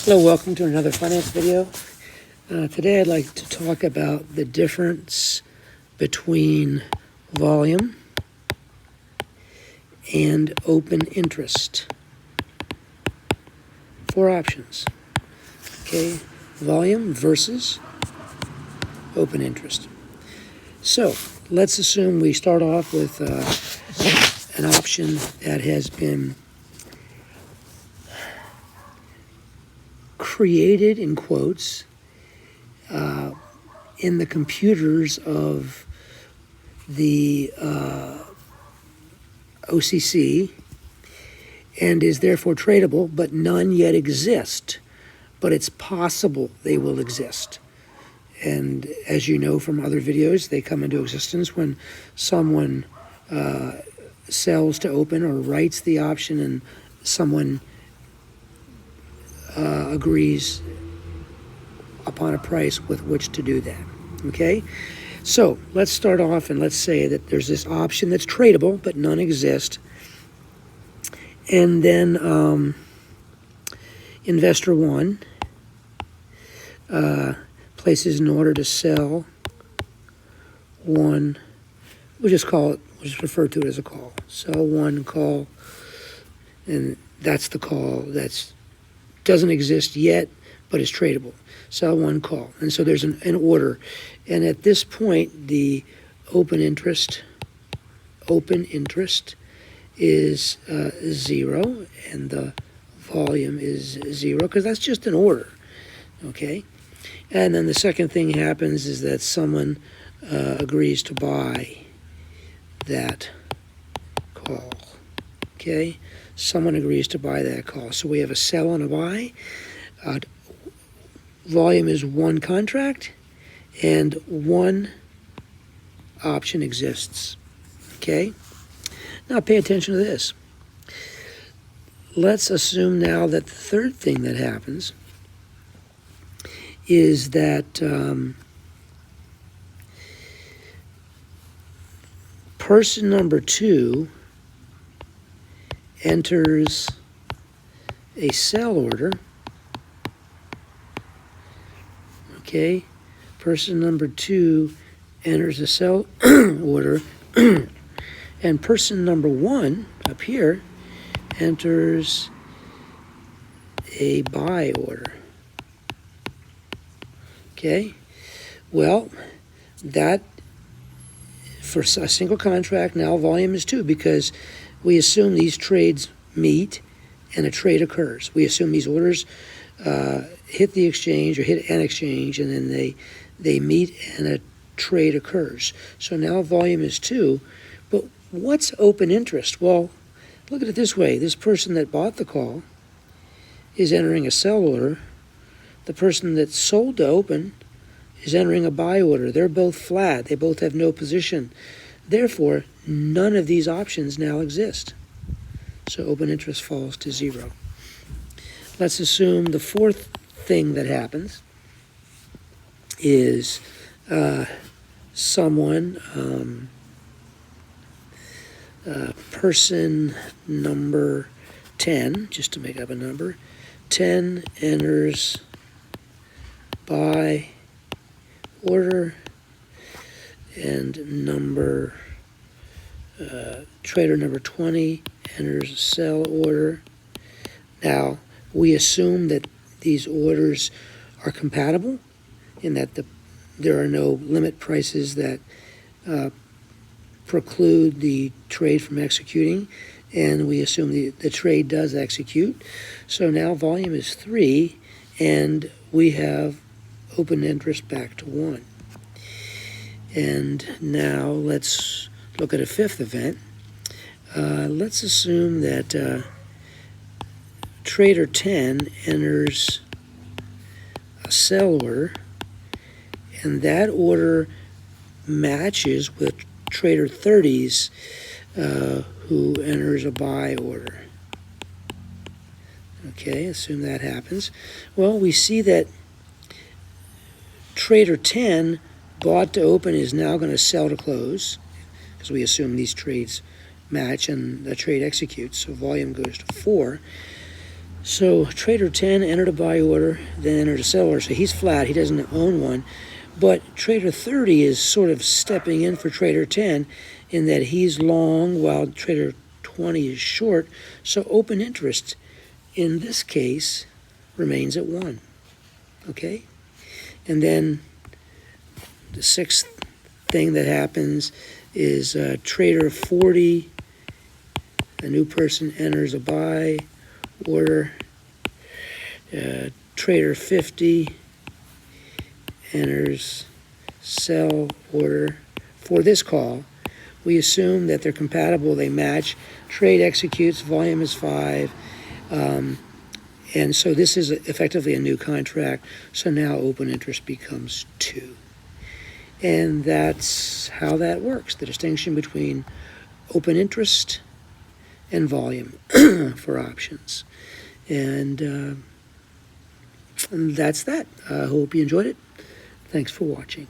Hello, welcome to another finance video. Today I'd like to talk about the difference between volume and open interest. 4 options. Okay, volume versus open interest. So let's assume we start off with an option that has been created, in quotes, in the computers of the OCC and is therefore tradable, but none yet exist. But it's possible they will exist. And as you know from other videos, they come into existence when someone sells to open or writes the option and someone agrees upon a price with which to do that. Okay, so let's start off and let's say that there's this option that's tradable, but none exist. And then investor 1 places an order to sell one. We'll just refer to it as a call. Sell one call, and that's the call that's doesn't exist yet, but is tradable. Sell one call. And so there's an order. And at this point, the open interest is 0, and the volume is 0, because that's just an order. Okay? And then the second thing happens is that someone agrees to buy that call. Okay? Someone agrees to buy that call. So we have a sell and a buy. Volume is 1 contract, and 1 option exists. Okay? Now pay attention to this. Let's assume now that the third thing that happens is that person number 2 enters a sell order. Okay, person number 2 enters a sell order, and person number 1 up here enters a buy order. Okay, well, that for a single contract now volume is 2, because we assume these trades meet and a trade occurs. We assume these orders hit the exchange or hit an exchange, and then they meet and a trade occurs. So now volume is 2. But what's open interest? Well, look at it this way. This person that bought the call is entering a sell order. The person that sold to open is entering a buy order. They're both flat. They both have no position. Therefore, none of these options now exist. So open interest falls to 0. Let's assume the fourth thing that happens is someone, person number 10, just to make up a number, 10 enters buy order, and trader number 20 enters sell order. Now, we assume that these orders are compatible in that there are no limit prices that preclude the trade from executing, and we assume the trade does execute. So now volume is 3, and we have open interest back to 1. And now let's look at a fifth event. Let's assume that trader 10 enters a sell order, and that order matches with trader 30's who enters a buy order. Okay, assume that happens. Well, we see that trader 10 bought to open is now going to sell to close, because we assume these trades match and the trade executes, so volume goes to 4. So trader 10 entered a buy order, then entered a sell order. So he's flat. He doesn't own one. But trader 30 is sort of stepping in for trader 10 in that he's long while trader 20 is short. So open interest in this case remains at 1. Okay? And then the sixth thing that happens is trader 40, a new person enters a buy order. Trader 50 enters sell order. For this call, we assume that they're compatible, they match. Trade executes, volume is 5. And so this is effectively a new contract. So now open interest becomes 2. And that's how that works, the distinction between open interest and volume for options. And that's that. I hope you enjoyed it. Thanks for watching.